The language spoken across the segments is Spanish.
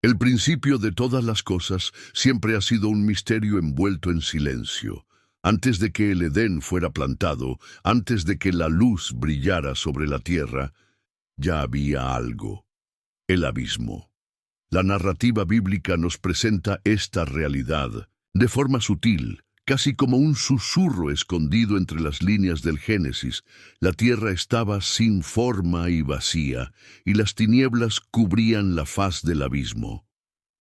El principio de todas las cosas siempre ha sido un misterio envuelto en silencio. Antes de que el Edén fuera plantado, antes de que la luz brillara sobre la tierra, ya había algo: el abismo. La narrativa bíblica nos presenta esta realidad de forma sutil, casi como un susurro escondido entre las líneas del Génesis. La tierra estaba sin forma y vacía, y las tinieblas cubrían la faz del abismo.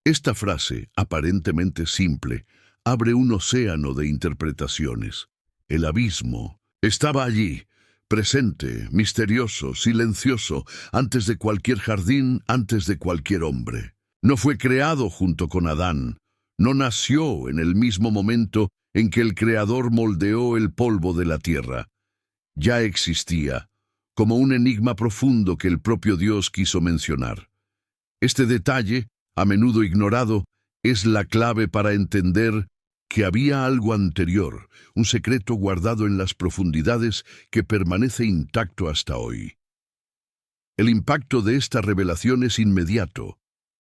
Esta frase, aparentemente simple, abre un océano de interpretaciones. El abismo estaba allí, presente, misterioso, silencioso, antes de cualquier jardín, antes de cualquier hombre. No fue creado junto con Adán, no nació en el mismo momento en que el Creador moldeó el polvo de la tierra. Ya existía, como un enigma profundo que el propio Dios quiso mencionar. Este detalle, a menudo ignorado, es la clave para entender que había algo anterior, un secreto guardado en las profundidades que permanece intacto hasta hoy. El impacto de esta revelación es inmediato.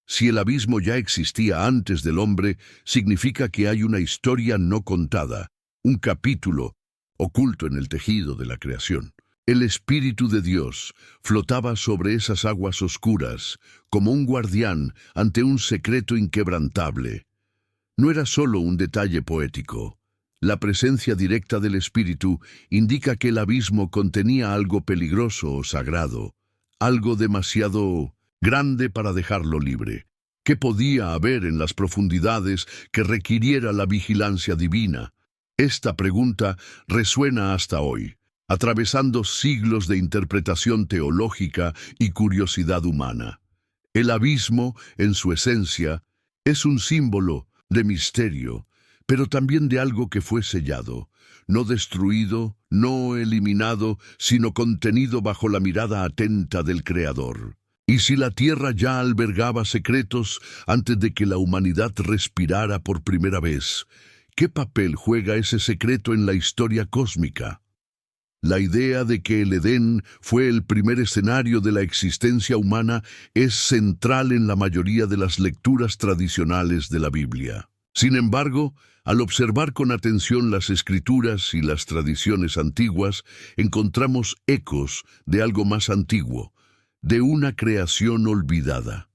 Si el abismo ya existía antes del hombre, significa que hay una historia no contada, un capítulo oculto en el tejido de la creación. El Espíritu de Dios flotaba sobre esas aguas oscuras, como un guardián ante un secreto inquebrantable. No era solo un detalle poético. La presencia directa del Espíritu indica que el abismo contenía algo peligroso o sagrado, algo demasiado grande para dejarlo libre. ¿Qué podía haber en las profundidades que requiriera la vigilancia divina? Esta pregunta resuena hasta hoy, atravesando siglos de interpretación teológica y curiosidad humana. El abismo, en su esencia, es un símbolo de misterio, pero también de algo que fue sellado, no destruido, no eliminado, sino contenido bajo la mirada atenta del Creador. Y si la tierra ya albergaba secretos antes de que la humanidad respirara por primera vez, ¿qué papel juega ese secreto en la historia cósmica? La idea de que el Edén fue el primer escenario de la existencia humana es central en la mayoría de las lecturas tradicionales de la Biblia. Sin embargo, al observar con atención las escrituras y las tradiciones antiguas, encontramos ecos de algo más antiguo, de una creación olvidada.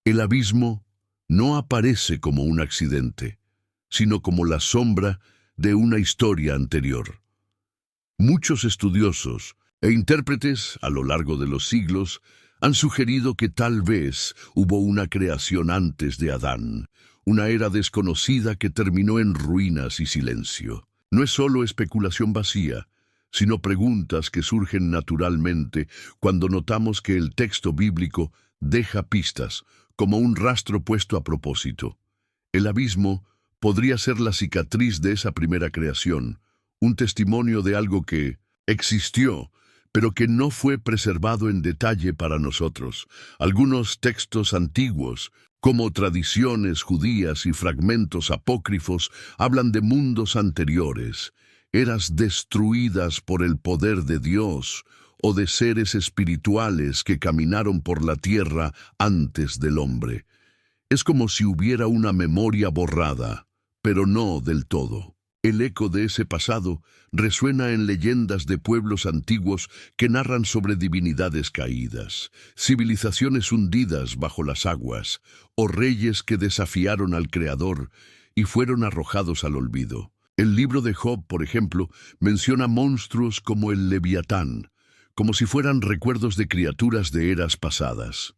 El abismo no aparece como un accidente, sino como la sombra de una historia anterior. Muchos estudiosos e intérpretes a lo largo de los siglos han sugerido que tal vez hubo una creación antes de Adán, una era desconocida que terminó en ruinas y silencio. No es solo especulación vacía, sino preguntas que surgen naturalmente cuando notamos que el texto bíblico deja pistas, como un rastro puesto a propósito. El abismo podría ser la cicatriz de esa primera creación, un testimonio de algo que existió, pero que no fue preservado en detalle para nosotros. Algunos textos antiguos, como tradiciones judías y fragmentos apócrifos, hablan de mundos anteriores, eras destruidas por el poder de Dios, o de seres espirituales que caminaron por la tierra antes del hombre. Es como si hubiera una memoria borrada, pero no del todo. El eco de ese pasado resuena en leyendas de pueblos antiguos que narran sobre divinidades caídas, civilizaciones hundidas bajo las aguas, o reyes que desafiaron al Creador y fueron arrojados al olvido. El libro de Job, por ejemplo, menciona monstruos como el Leviatán, como si fueran recuerdos de criaturas de eras pasadas.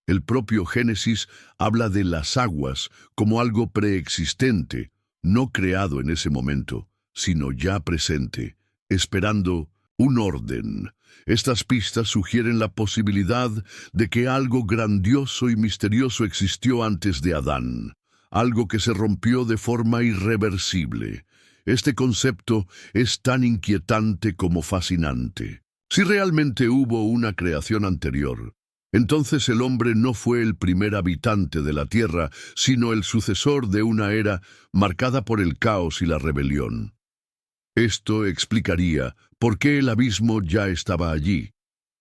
El propio Génesis habla de las aguas como algo preexistente, no creado en ese momento, sino ya presente, esperando un orden. Estas pistas sugieren la posibilidad de que algo grandioso y misterioso existió antes de Adán, algo que se rompió de forma irreversible. Este concepto es tan inquietante como fascinante. Si realmente hubo una creación anterior, entonces el hombre no fue el primer habitante de la tierra, sino el sucesor de una era marcada por el caos y la rebelión. Esto explicaría por qué el abismo ya estaba allí,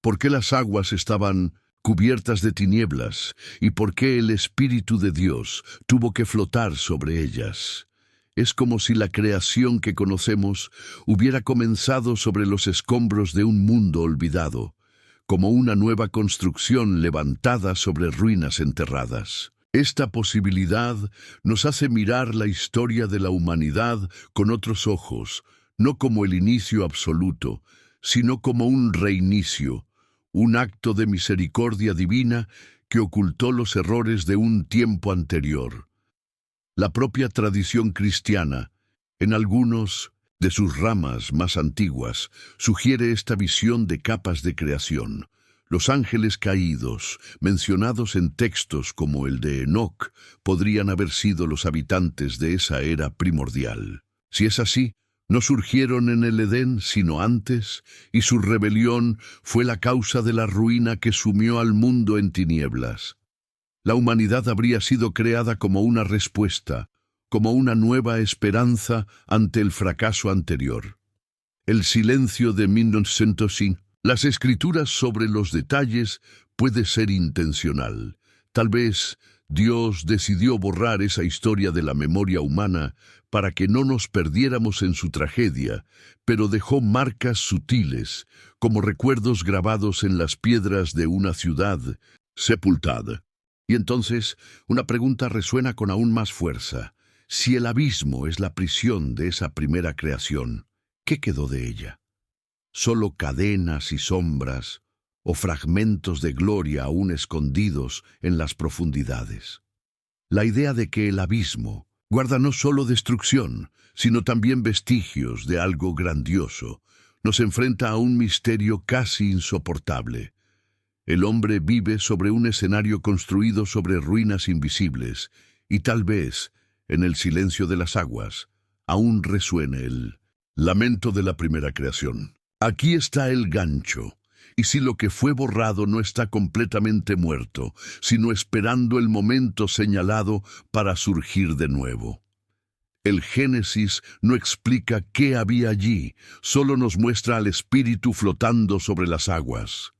por qué las aguas estaban cubiertas de tinieblas, y por qué el Espíritu de Dios tuvo que flotar sobre ellas. Es como si la creación que conocemos hubiera comenzado sobre los escombros de un mundo olvidado, como una nueva construcción levantada sobre ruinas enterradas. Esta posibilidad nos hace mirar la historia de la humanidad con otros ojos, no como el inicio absoluto, sino como un reinicio, un acto de misericordia divina que ocultó los errores de un tiempo anterior. La propia tradición cristiana, en algunos de sus ramas más antiguas, sugiere esta visión de capas de creación. Los ángeles caídos, mencionados en textos como el de Enoc, podrían haber sido los habitantes de esa era primordial. Si es así, no surgieron en el Edén sino antes, y su rebelión fue la causa de la ruina que sumió al mundo en tinieblas. La humanidad habría sido creada como una respuesta, como una nueva esperanza ante el fracaso anterior. El silencio de 1905. Las escrituras sobre los detalles puede ser intencional. Tal vez Dios decidió borrar esa historia de la memoria humana para que no nos perdiéramos en su tragedia, pero dejó marcas sutiles, como recuerdos grabados en las piedras de una ciudad sepultada. Y entonces, una pregunta resuena con aún más fuerza. Si el abismo es la prisión de esa primera creación, ¿qué quedó de ella? ¿Solo cadenas y sombras, o fragmentos de gloria aún escondidos en las profundidades? La idea de que el abismo guarda no solo destrucción, sino también vestigios de algo grandioso, nos enfrenta a un misterio casi insoportable. El hombre vive sobre un escenario construido sobre ruinas invisibles, y tal vez, en el silencio de las aguas, aún resuene el lamento de la primera creación. Aquí está el gancho, y si lo que fue borrado no está completamente muerto, sino esperando el momento señalado para surgir de nuevo. El Génesis no explica qué había allí, solo nos muestra al espíritu flotando sobre las aguas.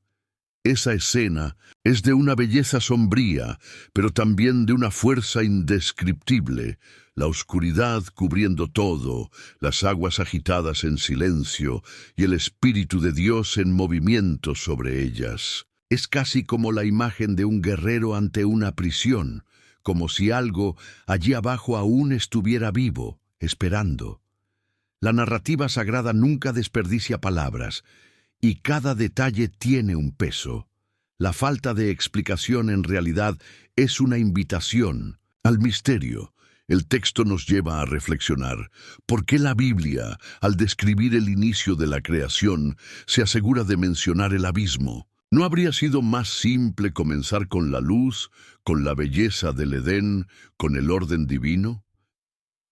Esa escena es de una belleza sombría, pero también de una fuerza indescriptible, la oscuridad cubriendo todo, las aguas agitadas en silencio y el Espíritu de Dios en movimiento sobre ellas. Es casi como la imagen de un guerrero ante una prisión, como si algo allí abajo aún estuviera vivo, esperando. La narrativa sagrada nunca desperdicia palabras, y cada detalle tiene un peso. La falta de explicación en realidad es una invitación al misterio. El texto nos lleva a reflexionar por qué la Biblia, al describir el inicio de la creación, se asegura de mencionar el abismo. ¿No habría sido más simple comenzar con la luz, con la belleza del Edén, con el orden divino?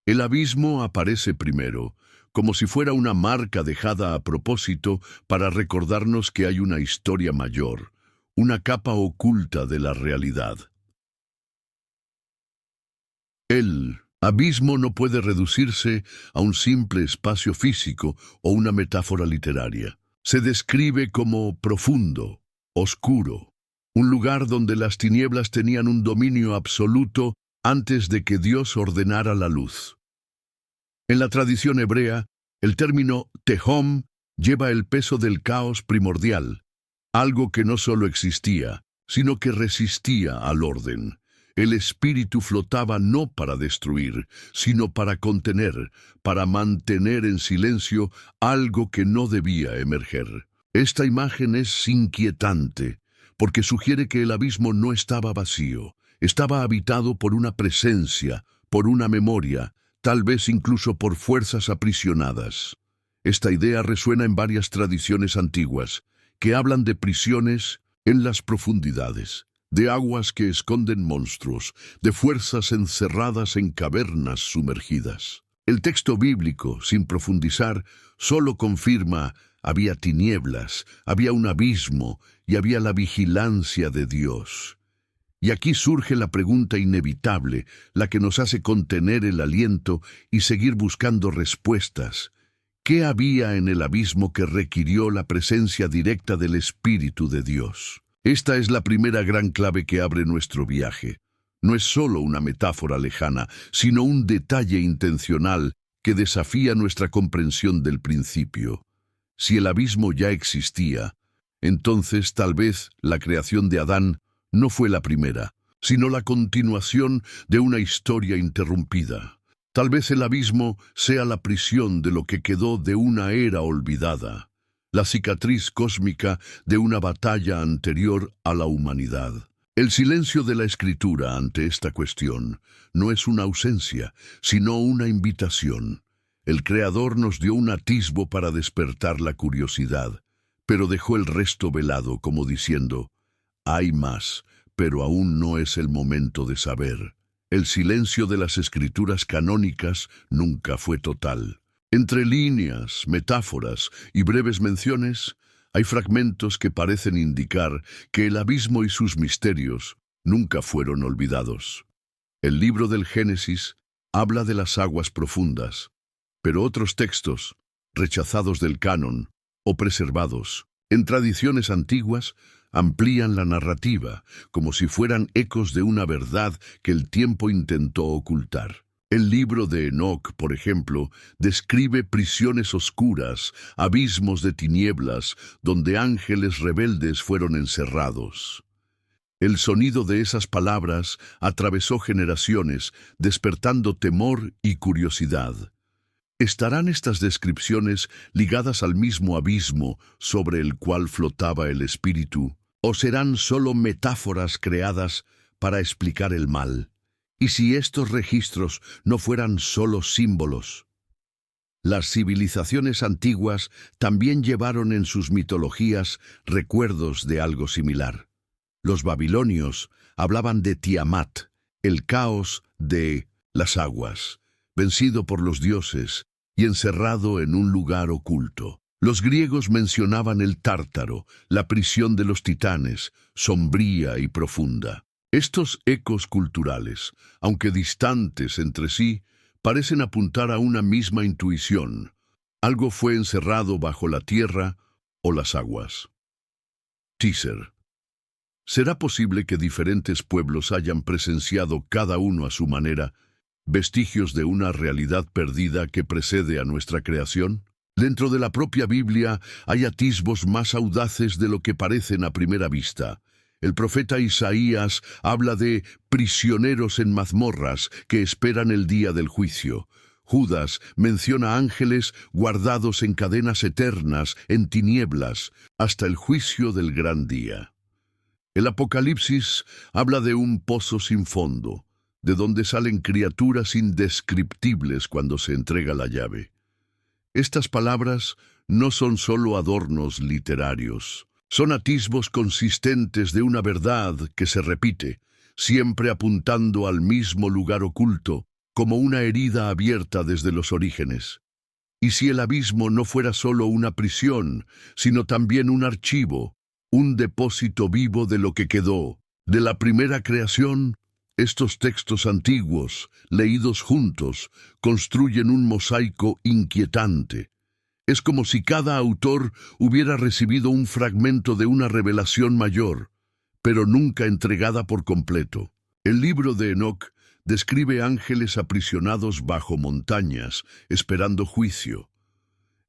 El abismo aparece primero, como si fuera una marca dejada a propósito para recordarnos que hay una historia mayor, una capa oculta de la realidad. El abismo no puede reducirse a un simple espacio físico o una metáfora literaria. Se describe como profundo, oscuro, un lugar donde las tinieblas tenían un dominio absoluto antes de que Dios ordenara la luz. En la tradición hebrea, el término tehom lleva el peso del caos primordial, algo que no solo existía, sino que resistía al orden. El espíritu flotaba no para destruir, sino para contener, para mantener en silencio algo que no debía emerger. Esta imagen es inquietante, porque sugiere que el abismo no estaba vacío, estaba habitado por una presencia, por una memoria, tal vez incluso por fuerzas aprisionadas. Esta idea resuena en varias tradiciones antiguas, que hablan de prisiones en las profundidades, de aguas que esconden monstruos, de fuerzas encerradas en cavernas sumergidas. El texto bíblico, sin profundizar, solo confirma: había tinieblas, había un abismo y había la vigilancia de Dios. Y aquí surge la pregunta inevitable, la que nos hace contener el aliento y seguir buscando respuestas. ¿Qué había en el abismo que requirió la presencia directa del Espíritu de Dios? Esta es la primera gran clave que abre nuestro viaje. No es solo una metáfora lejana, sino un detalle intencional que desafía nuestra comprensión del principio. Si el abismo ya existía, entonces tal vez la creación de Adán no fue la primera, sino la continuación de una historia interrumpida. Tal vez el abismo sea la prisión de lo que quedó de una era olvidada, la cicatriz cósmica de una batalla anterior a la humanidad. El silencio de la Escritura ante esta cuestión no es una ausencia, sino una invitación. El Creador nos dio un atisbo para despertar la curiosidad, pero dejó el resto velado como diciendo, hay más, pero aún no es el momento de saber. El silencio de las escrituras canónicas nunca fue total. Entre líneas, metáforas y breves menciones, hay fragmentos que parecen indicar que el abismo y sus misterios nunca fueron olvidados. El libro del Génesis habla de las aguas profundas, pero otros textos, rechazados del canon o preservados en tradiciones antiguas, amplían la narrativa como si fueran ecos de una verdad que el tiempo intentó ocultar. El libro de Enoc, por ejemplo, describe prisiones oscuras, abismos de tinieblas, donde ángeles rebeldes fueron encerrados. El sonido de esas palabras atravesó generaciones, despertando temor y curiosidad. ¿Estarán estas descripciones ligadas al mismo abismo sobre el cual flotaba el espíritu? ¿O serán solo metáforas creadas para explicar el mal? ¿Y si estos registros no fueran solo símbolos? Las civilizaciones antiguas también llevaron en sus mitologías recuerdos de algo similar. Los babilonios hablaban de Tiamat, el caos de las aguas, vencido por los dioses y encerrado en un lugar oculto. Los griegos mencionaban el Tártaro, la prisión de los titanes, sombría y profunda. Estos ecos culturales, aunque distantes entre sí, parecen apuntar a una misma intuición. Algo fue encerrado bajo la tierra o las aguas. Teaser. ¿Será posible que diferentes pueblos hayan presenciado cada uno a su manera vestigios de una realidad perdida que precede a nuestra creación? Dentro de la propia Biblia hay atisbos más audaces de lo que parecen a primera vista. El profeta Isaías habla de prisioneros en mazmorras que esperan el día del juicio. Judas menciona ángeles guardados en cadenas eternas, en tinieblas, hasta el juicio del gran día. El Apocalipsis habla de un pozo sin fondo, de donde salen criaturas indescriptibles cuando se entrega la llave. Estas palabras no son solo adornos literarios. Son atisbos consistentes de una verdad que se repite, siempre apuntando al mismo lugar oculto, como una herida abierta desde los orígenes. Y si el abismo no fuera solo una prisión, sino también un archivo, un depósito vivo de lo que quedó, de la primera creación, estos textos antiguos, leídos juntos, construyen un mosaico inquietante. Es como si cada autor hubiera recibido un fragmento de una revelación mayor, pero nunca entregada por completo. El libro de Enoc describe ángeles aprisionados bajo montañas, esperando juicio.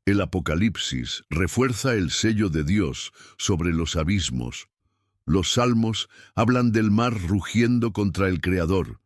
El Apocalipsis refuerza el sello de Dios sobre los abismos. Los salmos hablan del mar rugiendo contra el Creador.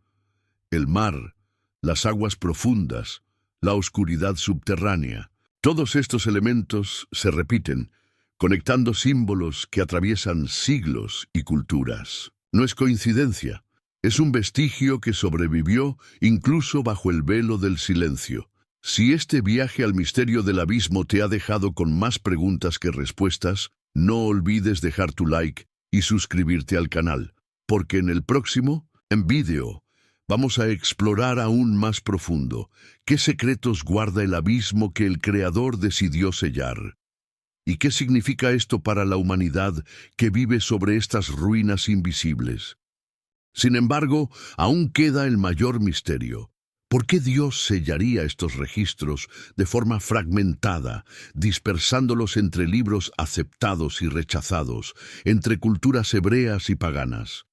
El mar, las aguas profundas, la oscuridad subterránea. Todos estos elementos se repiten, conectando símbolos que atraviesan siglos y culturas. No es coincidencia, es un vestigio que sobrevivió incluso bajo el velo del silencio. Si este viaje al misterio del abismo te ha dejado con más preguntas que respuestas, no olvides dejar tu like y suscribirte al canal, porque en el próximo, en vídeo, vamos a explorar aún más profundo qué secretos guarda el abismo que el Creador decidió sellar. ¿Y qué significa esto para la humanidad que vive sobre estas ruinas invisibles? Sin embargo, aún queda el mayor misterio. ¿Por qué Dios sellaría estos registros de forma fragmentada, dispersándolos entre libros aceptados y rechazados, entre culturas hebreas y paganas?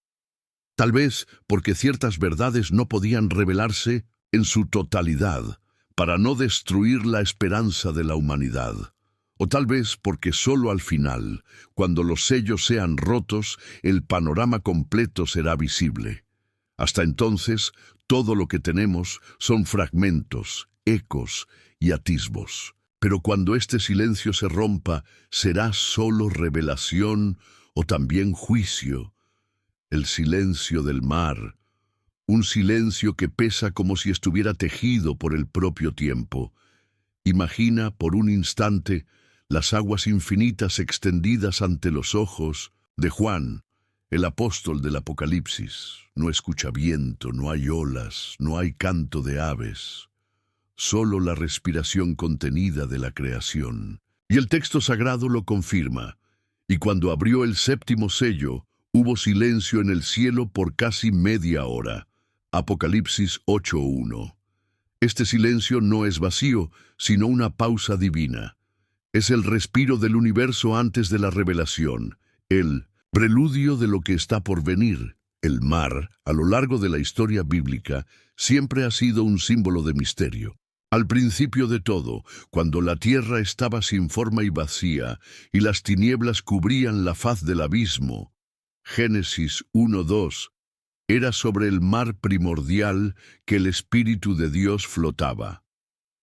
Tal vez porque ciertas verdades no podían revelarse en su totalidad, para no destruir la esperanza de la humanidad. O tal vez porque solo al final, cuando los sellos sean rotos, el panorama completo será visible. Hasta entonces, todo lo que tenemos son fragmentos, ecos y atisbos. Pero cuando este silencio se rompa, ¿será solo revelación o también juicio? El silencio del mar, un silencio que pesa como si estuviera tejido por el propio tiempo. Imagina por un instante las aguas infinitas extendidas ante los ojos de Juan, el apóstol del Apocalipsis. No escucha viento, no hay olas, no hay canto de aves, solo la respiración contenida de la creación. Y el texto sagrado lo confirma. Y cuando abrió el séptimo sello, hubo silencio en el cielo por casi media hora. Apocalipsis 8:1. Este silencio no es vacío, sino una pausa divina. Es el respiro del universo antes de la revelación, el preludio de lo que está por venir. El mar, a lo largo de la historia bíblica, siempre ha sido un símbolo de misterio. Al principio de todo, cuando la tierra estaba sin forma y vacía, y las tinieblas cubrían la faz del abismo, Génesis 1:2, era sobre el mar primordial que el Espíritu de Dios flotaba.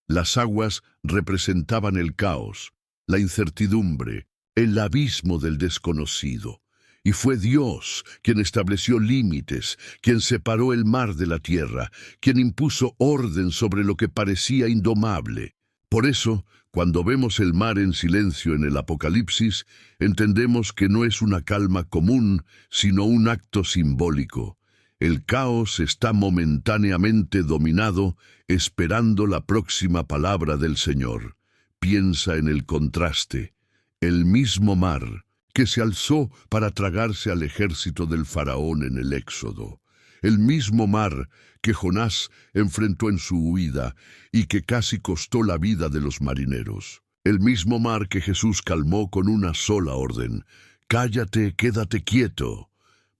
Las aguas representaban el caos, la incertidumbre, el abismo del desconocido. Y fue Dios quien estableció límites, quien separó el mar de la tierra, quien impuso orden sobre lo que parecía indomable. Por eso, cuando vemos el mar en silencio en el Apocalipsis, entendemos que no es una calma común, sino un acto simbólico. El caos está momentáneamente dominado, esperando la próxima palabra del Señor. Piensa en el contraste. El mismo mar que se alzó para tragarse al ejército del faraón en el Éxodo. El mismo mar que Jonás enfrentó en su huida y que casi costó la vida de los marineros. El mismo mar que Jesús calmó con una sola orden: «Cállate, quédate quieto».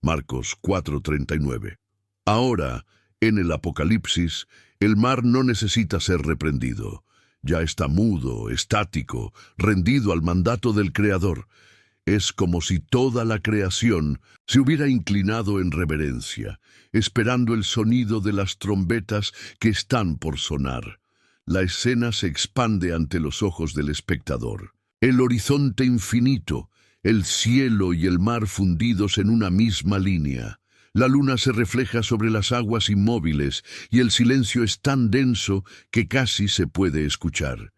Marcos 4:39. Ahora, en el Apocalipsis, el mar no necesita ser reprendido. Ya está mudo, estático, rendido al mandato del Creador. Es como si toda la creación se hubiera inclinado en reverencia, esperando el sonido de las trompetas que están por sonar. La escena se expande ante los ojos del espectador. El horizonte infinito, el cielo y el mar fundidos en una misma línea. La luna se refleja sobre las aguas inmóviles y el silencio es tan denso que casi se puede escuchar.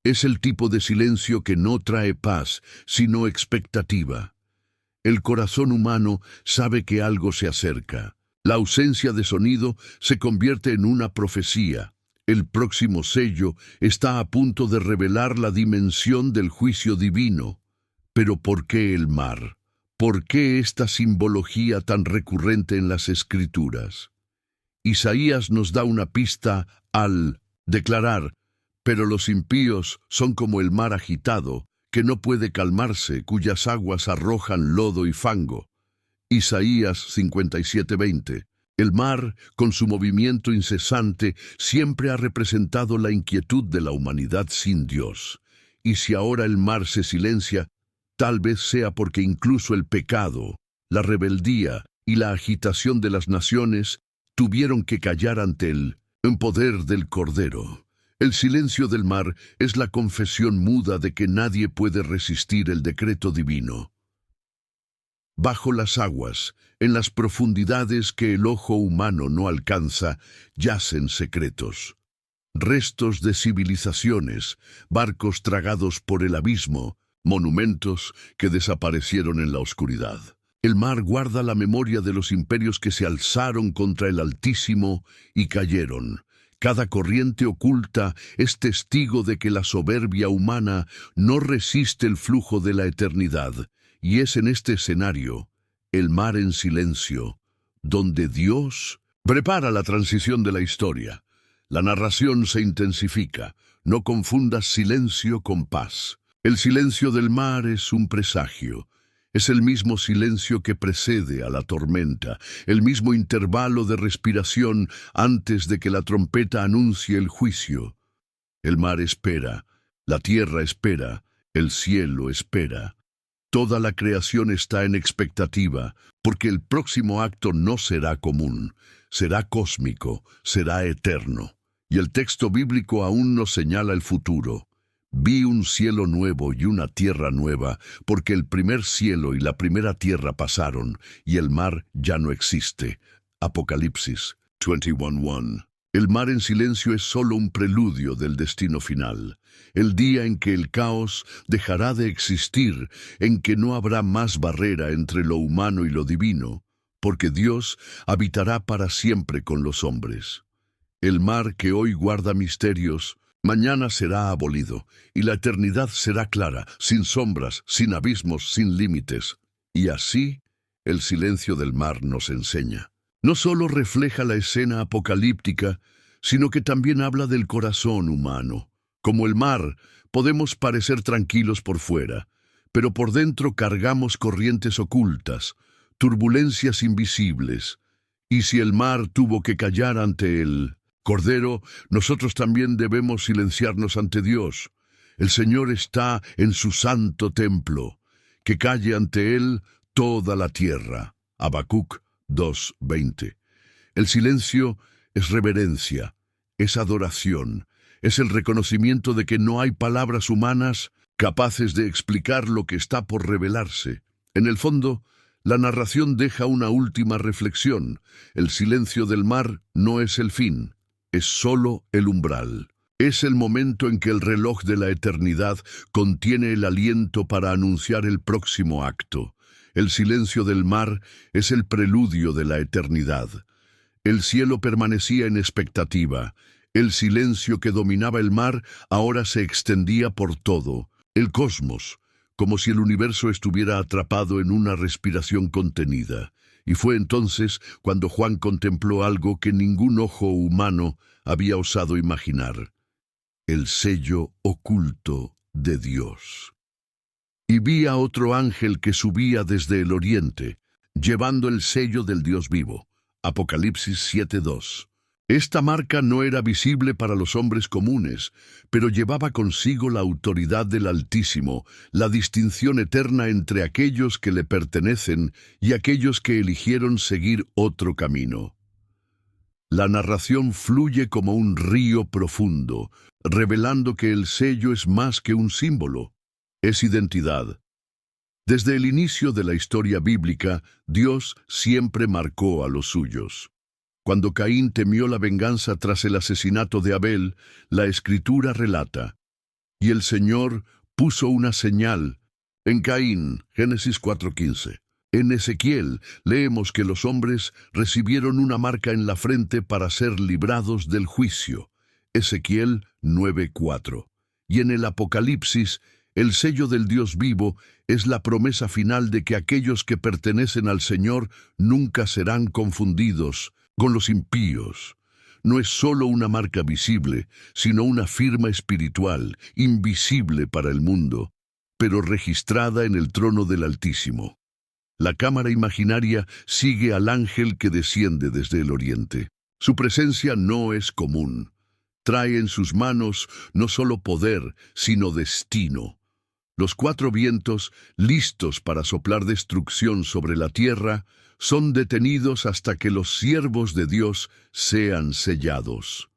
Es el tipo de silencio que no trae paz, sino expectativa. El corazón humano sabe que algo se acerca. La ausencia de sonido se convierte en una profecía. El próximo sello está a punto de revelar la dimensión del juicio divino. Pero ¿por qué el mar? ¿Por qué esta simbología tan recurrente en las Escrituras? Isaías nos da una pista al declarar: «Pero los impíos son como el mar agitado, que no puede calmarse, cuyas aguas arrojan lodo y fango». Isaías 57:20. El mar, con su movimiento incesante, siempre ha representado la inquietud de la humanidad sin Dios. Y si ahora el mar se silencia, tal vez sea porque incluso el pecado, la rebeldía y la agitación de las naciones tuvieron que callar ante él, en poder del Cordero. El silencio del mar es la confesión muda de que nadie puede resistir el decreto divino. Bajo las aguas, en las profundidades que el ojo humano no alcanza, yacen secretos. Restos de civilizaciones, barcos tragados por el abismo, monumentos que desaparecieron en la oscuridad. El mar guarda la memoria de los imperios que se alzaron contra el Altísimo y cayeron. Cada corriente oculta es testigo de que la soberbia humana no resiste el flujo de la eternidad, y es en este escenario, el mar en silencio, donde Dios Prepara la transición de la historia. La narración se intensifica. No confundas silencio con paz. El silencio del mar es un presagio. Es el mismo silencio que precede a la tormenta, el mismo intervalo de respiración antes de que la trompeta anuncie el juicio. El mar espera, la tierra espera, el cielo espera. Toda la creación está en expectativa, porque el próximo acto no será común, será cósmico, será eterno. Y el texto bíblico aún nos señala el futuro. Vi un cielo nuevo y una tierra nueva, porque el primer cielo y la primera tierra pasaron, y el mar ya no existe. Apocalipsis 21:1. El mar en silencio es solo un preludio del destino final. El día en que el caos dejará de existir, en que no habrá más barrera entre lo humano y lo divino, porque Dios habitará para siempre con los hombres. El mar que hoy guarda misterios, mañana será abolido, y la eternidad será clara, sin sombras, sin abismos, sin límites. Y así, el silencio del mar nos enseña. No solo refleja la escena apocalíptica, sino que también habla del corazón humano. Como el mar, podemos parecer tranquilos por fuera, pero por dentro cargamos corrientes ocultas, turbulencias invisibles. Y si el mar tuvo que callar ante el Cordero, nosotros también debemos silenciarnos ante Dios. El Señor está en su santo templo. Que calle ante Él toda la tierra. Habacuc 2:20. El silencio es reverencia, es adoración, es el reconocimiento de que no hay palabras humanas capaces de explicar lo que está por revelarse. En el fondo, la narración deja una última reflexión. El silencio del mar no es el fin. Es solo el umbral. Es el momento en que el reloj de la eternidad contiene el aliento para anunciar el próximo acto. El silencio del mar es el preludio de la eternidad. El cielo permanecía en expectativa. El silencio que dominaba el mar ahora se extendía por todo. El cosmos, como si el universo estuviera atrapado en una respiración contenida. Y fue entonces cuando Juan contempló algo que ningún ojo humano había osado imaginar: el sello oculto de Dios. Y vi a otro ángel que subía desde el oriente, llevando el sello del Dios vivo. Apocalipsis 7:2. Esta marca no era visible para los hombres comunes, pero llevaba consigo la autoridad del Altísimo, la distinción eterna entre aquellos que le pertenecen y aquellos que eligieron seguir otro camino. La narración fluye como un río profundo, revelando que el sello es más que un símbolo, es identidad. Desde el inicio de la historia bíblica, Dios siempre marcó a los suyos. Cuando Caín temió la venganza tras el asesinato de Abel, la Escritura relata: y el Señor puso una señal en Caín, Génesis 4:15. En Ezequiel leemos que los hombres recibieron una marca en la frente para ser librados del juicio, Ezequiel 9:4. Y en el Apocalipsis, el sello del Dios vivo es la promesa final de que aquellos que pertenecen al Señor nunca serán confundidos con los impíos. No es solo una marca visible, sino una firma espiritual, invisible para el mundo, pero registrada en el trono del Altísimo. La cámara imaginaria sigue al ángel que desciende desde el oriente. Su presencia no es común. Trae en sus manos no solo poder, sino destino. Los cuatro vientos, listos para soplar destrucción sobre la tierra, son detenidos hasta que los siervos de Dios sean sellados.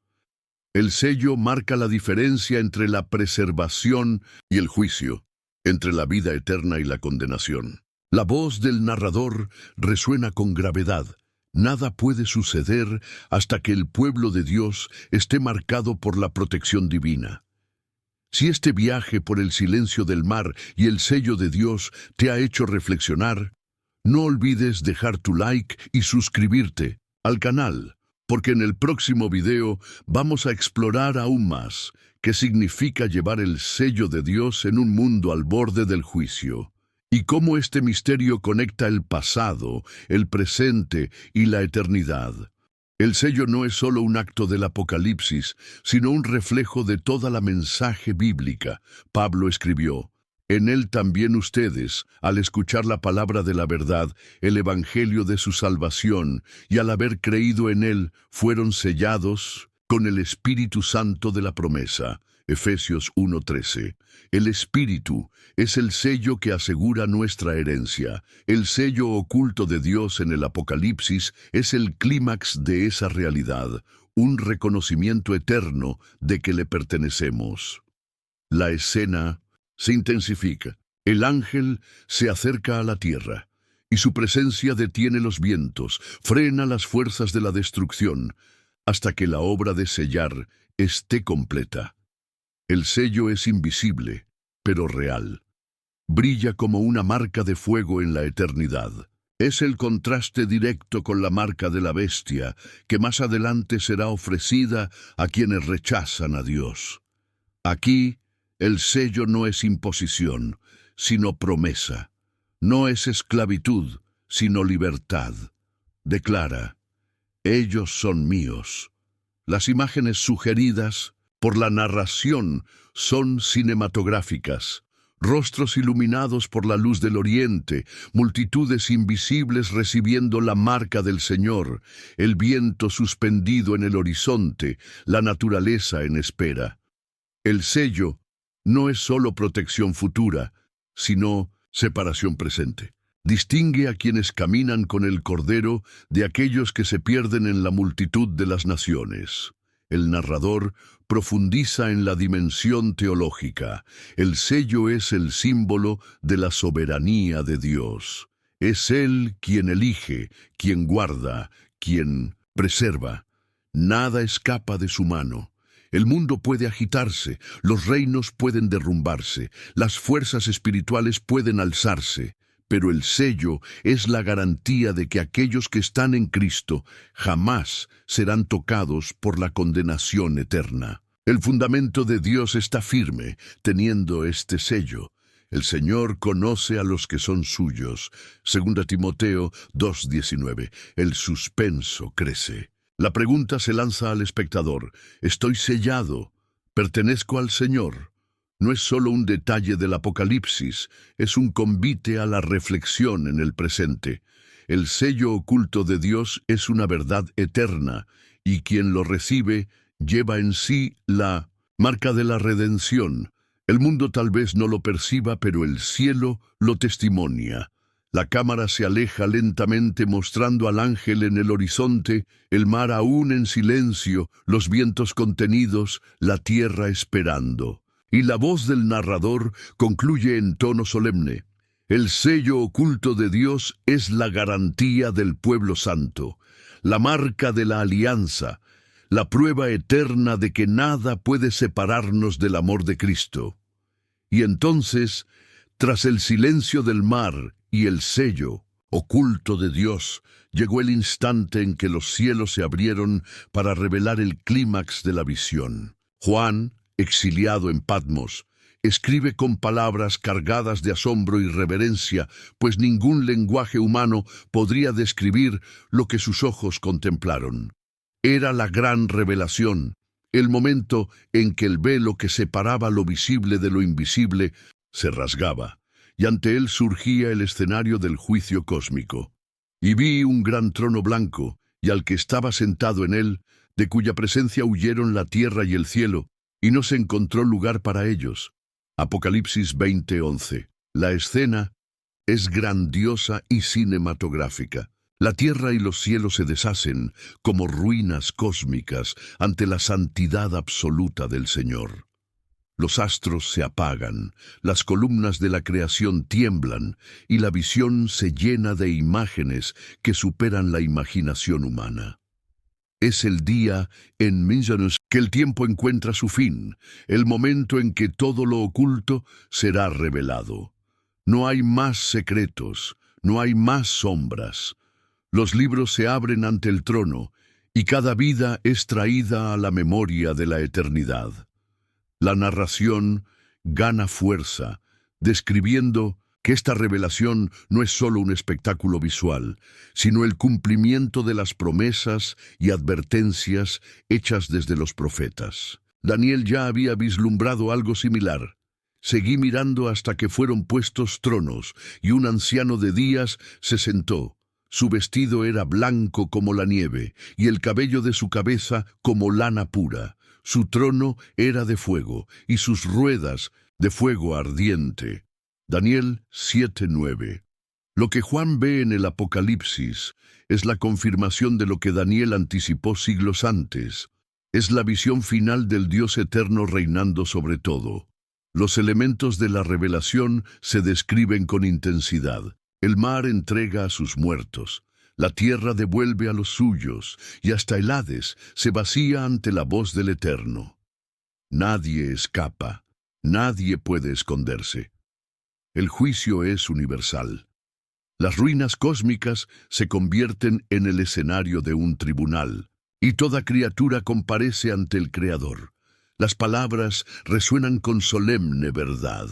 El sello marca la diferencia entre la preservación y el juicio, entre la vida eterna y la condenación. La voz del narrador resuena con gravedad. Nada puede suceder hasta que el pueblo de Dios esté marcado por la protección divina. Si este viaje por el silencio del mar y el sello de Dios te ha hecho reflexionar, no olvides dejar tu like y suscribirte al canal, porque en el próximo video vamos a explorar aún más qué significa llevar el sello de Dios en un mundo al borde del juicio, y cómo este misterio conecta el pasado, el presente y la eternidad. El sello no es solo un acto del Apocalipsis, sino un reflejo de toda la mensaje bíblica. Pablo escribió: en él también ustedes, al escuchar la palabra de la verdad, el evangelio de su salvación, y al haber creído en él, fueron sellados con el Espíritu Santo de la promesa. Efesios 1:13. El Espíritu es el sello que asegura nuestra herencia. El sello oculto de Dios en el Apocalipsis es el clímax de esa realidad, un reconocimiento eterno de que le pertenecemos. La escena se intensifica. El ángel se acerca a la tierra, y su presencia detiene los vientos, frena las fuerzas de la destrucción, hasta que la obra de sellar esté completa. El sello es invisible, pero real. Brilla como una marca de fuego en la eternidad. Es el contraste directo con la marca de la bestia, que más adelante será ofrecida a quienes rechazan a Dios. Aquí, el sello no es imposición, sino promesa. No es esclavitud, sino libertad. Declara: ellos son míos. Las imágenes sugeridas por la narración son cinematográficas. Rostros iluminados por la luz del oriente, multitudes invisibles recibiendo la marca del Señor, el viento suspendido en el horizonte, la naturaleza en espera. El sello no es solo protección futura, sino separación presente. Distingue a quienes caminan con el Cordero de aquellos que se pierden en la multitud de las naciones. El narrador profundiza en la dimensión teológica. El sello es el símbolo de la soberanía de Dios. Es Él quien elige, quien guarda, quien preserva. Nada escapa de su mano. El mundo puede agitarse, los reinos pueden derrumbarse, las fuerzas espirituales pueden alzarse, pero el sello es la garantía de que aquellos que están en Cristo jamás serán tocados por la condenación eterna. El fundamento de Dios está firme, teniendo este sello. El Señor conoce a los que son suyos. 2 Timoteo 2:19. El suspenso crece. La pregunta se lanza al espectador: ¿estoy sellado? ¿Pertenezco al Señor? No es solo un detalle del Apocalipsis, es un convite a la reflexión en el presente. El sello oculto de Dios es una verdad eterna, y quien lo recibe lleva en sí la marca de la redención. El mundo tal vez no lo perciba, pero el cielo lo testimonia. La cámara se aleja lentamente mostrando al ángel en el horizonte, el mar aún en silencio, los vientos contenidos, la tierra esperando. Y la voz del narrador concluye en tono solemne: el sello oculto de Dios es la garantía del pueblo santo, la marca de la alianza, la prueba eterna de que nada puede separarnos del amor de Cristo. Y entonces, tras el silencio del mar y el sello oculto de Dios, llegó el instante en que los cielos se abrieron para revelar el clímax de la visión. Juan, exiliado en Patmos, escribe con palabras cargadas de asombro y reverencia, pues ningún lenguaje humano podría describir lo que sus ojos contemplaron. Era la gran revelación, el momento en que el velo que separaba lo visible de lo invisible se rasgaba, y ante él surgía el escenario del juicio cósmico. Y vi un gran trono blanco, y al que estaba sentado en él, de cuya presencia huyeron la tierra y el cielo, y no se encontró lugar para ellos. Apocalipsis 20:11. La escena es grandiosa y cinematográfica. La tierra y los cielos se deshacen como ruinas cósmicas ante la santidad absoluta del Señor. Los astros se apagan, las columnas de la creación tiemblan, y la visión se llena de imágenes que superan la imaginación humana. Es el día en Minjanus que el tiempo encuentra su fin, el momento en que todo lo oculto será revelado. No hay más secretos, no hay más sombras. Los libros se abren ante el trono, y cada vida es traída a la memoria de la eternidad. La narración gana fuerza, describiendo que esta revelación no es solo un espectáculo visual, sino el cumplimiento de las promesas y advertencias hechas desde los profetas. Daniel ya había vislumbrado algo similar. Seguí mirando hasta que fueron puestos tronos, y un anciano de días se sentó. Su vestido era blanco como la nieve, y el cabello de su cabeza como lana pura. Su trono era de fuego, y sus ruedas de fuego ardiente. Daniel 7:9. Lo que Juan ve en el Apocalipsis es la confirmación de lo que Daniel anticipó siglos antes. Es la visión final del Dios eterno reinando sobre todo. Los elementos de la revelación se describen con intensidad. El mar entrega a sus muertos, la tierra devuelve a los suyos, y hasta el Hades se vacía ante la voz del Eterno. Nadie escapa, nadie puede esconderse. El juicio es universal. Las ruinas cósmicas se convierten en el escenario de un tribunal, y toda criatura comparece ante el Creador. Las palabras resuenan con solemne verdad.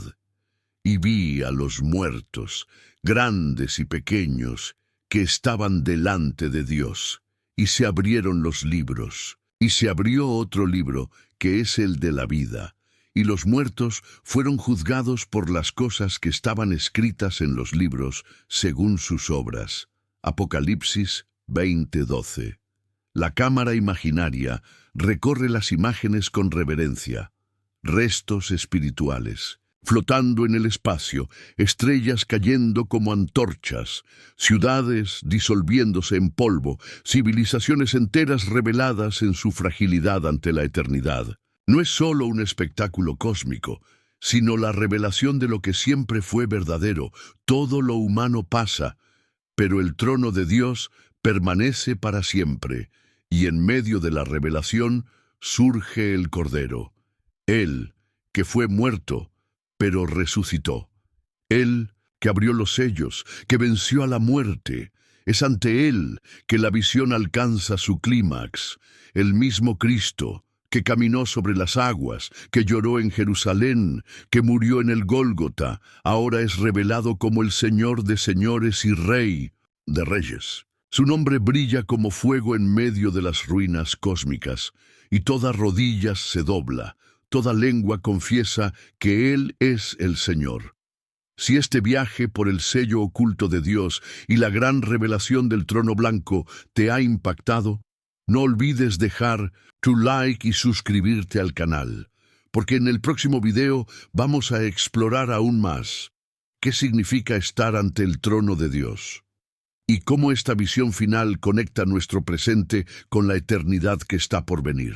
Y vi a los muertos, grandes y pequeños, que estaban delante de Dios, y se abrieron los libros, y se abrió otro libro, que es el de la vida, y los muertos fueron juzgados por las cosas que estaban escritas en los libros, según sus obras. Apocalipsis 20:12. La cámara imaginaria recorre las imágenes con reverencia. Restos espirituales, flotando en el espacio, estrellas cayendo como antorchas, ciudades disolviéndose en polvo, civilizaciones enteras reveladas en su fragilidad ante la eternidad. No es solo un espectáculo cósmico, sino la revelación de lo que siempre fue verdadero. Todo lo humano pasa, pero el trono de Dios permanece para siempre. Y en medio de la revelación surge el Cordero. Él, que fue muerto, pero resucitó. Él, que abrió los sellos, que venció a la muerte. Es ante Él que la visión alcanza su clímax. El mismo Cristo, que caminó sobre las aguas, que lloró en Jerusalén, que murió en el Gólgota, ahora es revelado como el Señor de señores y Rey de reyes. Su nombre brilla como fuego en medio de las ruinas cósmicas, y toda rodilla se dobla, toda lengua confiesa que Él es el Señor. Si este viaje por el sello oculto de Dios y la gran revelación del trono blanco te ha impactado, no olvides dejar tu like y suscribirte al canal, porque en el próximo video vamos a explorar aún más qué significa estar ante el trono de Dios y cómo esta visión final conecta nuestro presente con la eternidad que está por venir.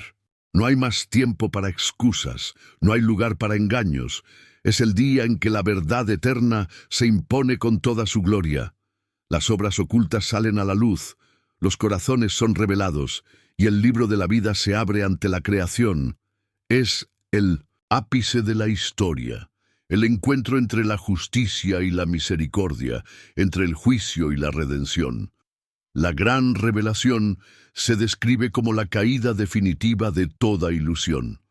No hay más tiempo para excusas, no hay lugar para engaños. Es el día en que la verdad eterna se impone con toda su gloria. Las obras ocultas salen a la luz, los corazones son revelados, y el libro de la vida se abre ante la creación. Es el ápice de la historia, el encuentro entre la justicia y la misericordia, entre el juicio y la redención. La gran revelación se describe como la caída definitiva de toda ilusión.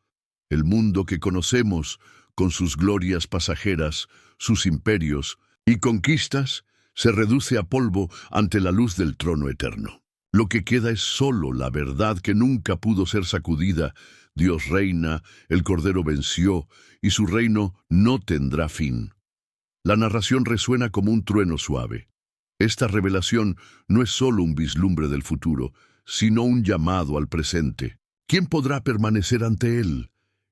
El mundo que conocemos, con sus glorias pasajeras, sus imperios y conquistas, se reduce a polvo ante la luz del trono eterno. Lo que queda es solo la verdad que nunca pudo ser sacudida. Dios reina, el Cordero venció, y su reino no tendrá fin. La narración resuena como un trueno suave. Esta revelación no es solo un vislumbre del futuro, sino un llamado al presente. ¿Quién podrá permanecer ante él?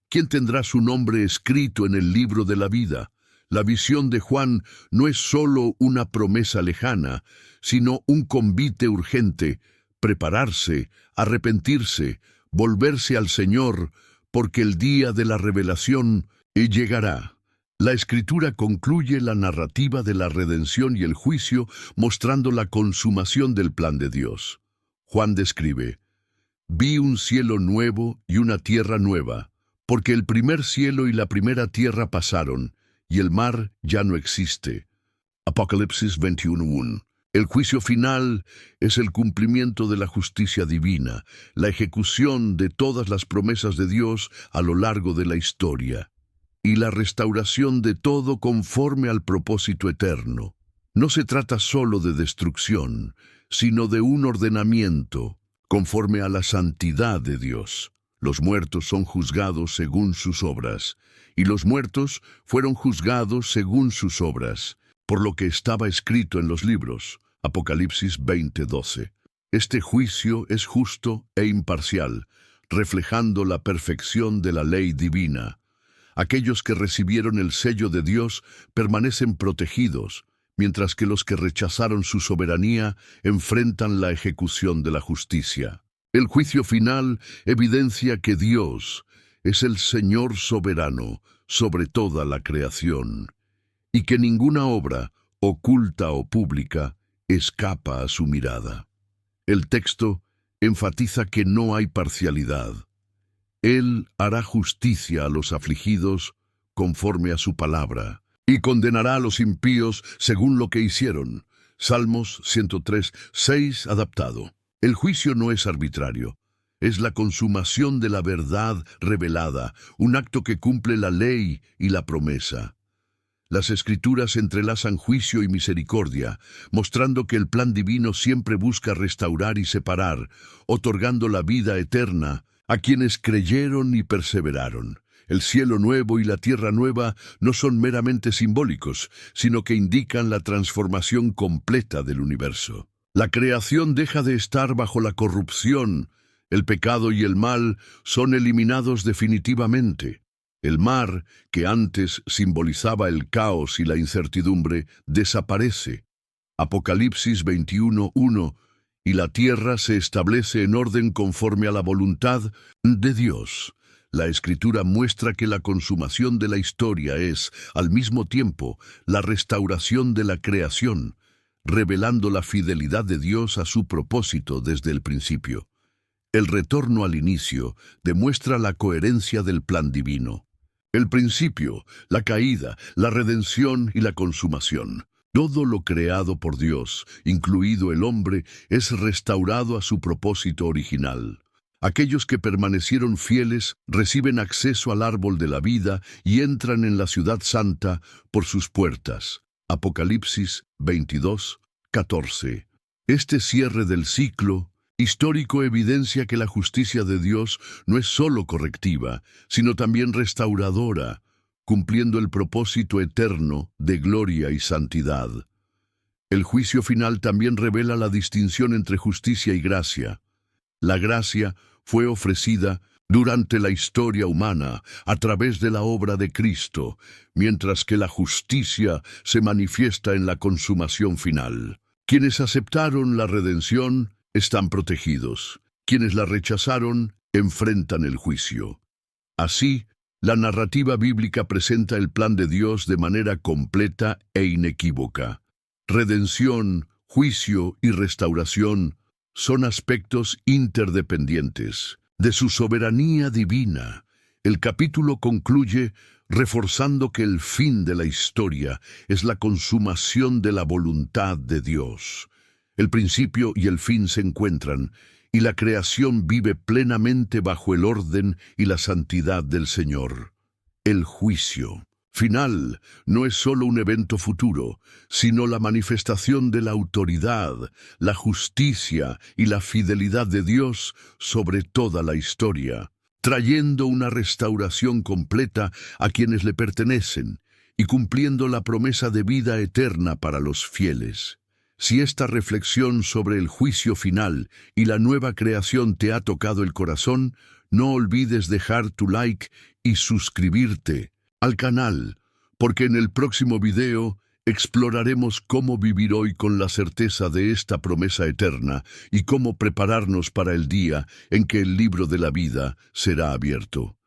¿Quién tendrá su nombre escrito en el libro de la vida? La visión de Juan no es solo una promesa lejana, sino un convite urgente: prepararse, arrepentirse, volverse al Señor, porque el día de la revelación llegará. La Escritura concluye la narrativa de la redención y el juicio, mostrando la consumación del plan de Dios. Juan describe: vi un cielo nuevo y una tierra nueva, porque el primer cielo y la primera tierra pasaron, y el mar ya no existe. Apocalipsis 21:1. El juicio final es el cumplimiento de la justicia divina, la ejecución de todas las promesas de Dios a lo largo de la historia. y la restauración de todo conforme al propósito eterno. No se trata solo de destrucción, sino de un ordenamiento conforme a la santidad de Dios. Los muertos son juzgados según sus obras, y los muertos fueron juzgados según sus obras, por lo que estaba escrito en los libros. Apocalipsis 20:12. Este juicio es justo e imparcial, reflejando la perfección de la ley divina. Aquellos que recibieron el sello de Dios permanecen protegidos, mientras que los que rechazaron su soberanía enfrentan la ejecución de la justicia. El juicio final evidencia que Dios es el Señor soberano sobre toda la creación, y que ninguna obra, oculta o pública, escapa a su mirada. El texto enfatiza que no hay parcialidad. Él hará justicia a los afligidos conforme a su palabra, y condenará a los impíos según lo que hicieron. Salmos 103:6 adaptado. El juicio no es arbitrario. Es la consumación de la verdad revelada, un acto que cumple la ley y la promesa. Las Escrituras entrelazan juicio y misericordia, mostrando que el plan divino siempre busca restaurar y separar, otorgando la vida eterna a quienes creyeron y perseveraron. El cielo nuevo y la tierra nueva no son meramente simbólicos, sino que indican la transformación completa del universo. La creación deja de estar bajo la corrupción. El pecado y el mal son eliminados definitivamente. El mar, que antes simbolizaba el caos y la incertidumbre, desaparece. Apocalipsis 21:1. Y la tierra se establece en orden conforme a la voluntad de Dios. La Escritura muestra que la consumación de la historia es, al mismo tiempo, la restauración de la creación, revelando la fidelidad de Dios a su propósito desde el principio. El retorno al inicio demuestra la coherencia del plan divino. El principio, la caída, la redención y la consumación. Todo lo creado por Dios, incluido el hombre, es restaurado a su propósito original. Aquellos que permanecieron fieles reciben acceso al árbol de la vida y entran en la ciudad santa por sus puertas. Apocalipsis 22:14. Este cierre del ciclo histórico evidencia que la justicia de Dios no es solo correctiva, sino también restauradora, cumpliendo el propósito eterno de gloria y santidad. El juicio final también revela la distinción entre justicia y gracia. La gracia fue ofrecida durante la historia humana a través de la obra de Cristo, mientras que la justicia se manifiesta en la consumación final. Quienes aceptaron la redención están protegidos. Quienes la rechazaron enfrentan el juicio. Así, la narrativa bíblica presenta el plan de Dios de manera completa e inequívoca. Redención, juicio y restauración son aspectos interdependientes de su soberanía divina. El capítulo concluye reforzando que el fin de la historia es la consumación de la voluntad de Dios. El principio y el fin se encuentran, y la creación vive plenamente bajo el orden y la santidad del Señor. El juicio final no es solo un evento futuro, sino la manifestación de la autoridad, la justicia y la fidelidad de Dios sobre toda la historia, trayendo una restauración completa a quienes le pertenecen y cumpliendo la promesa de vida eterna para los fieles. Si esta reflexión sobre el juicio final y la nueva creación te ha tocado el corazón, no olvides dejar tu like y suscribirte al canal, porque en el próximo video exploraremos cómo vivir hoy con la certeza de esta promesa eterna y cómo prepararnos para el día en que el libro de la vida será abierto.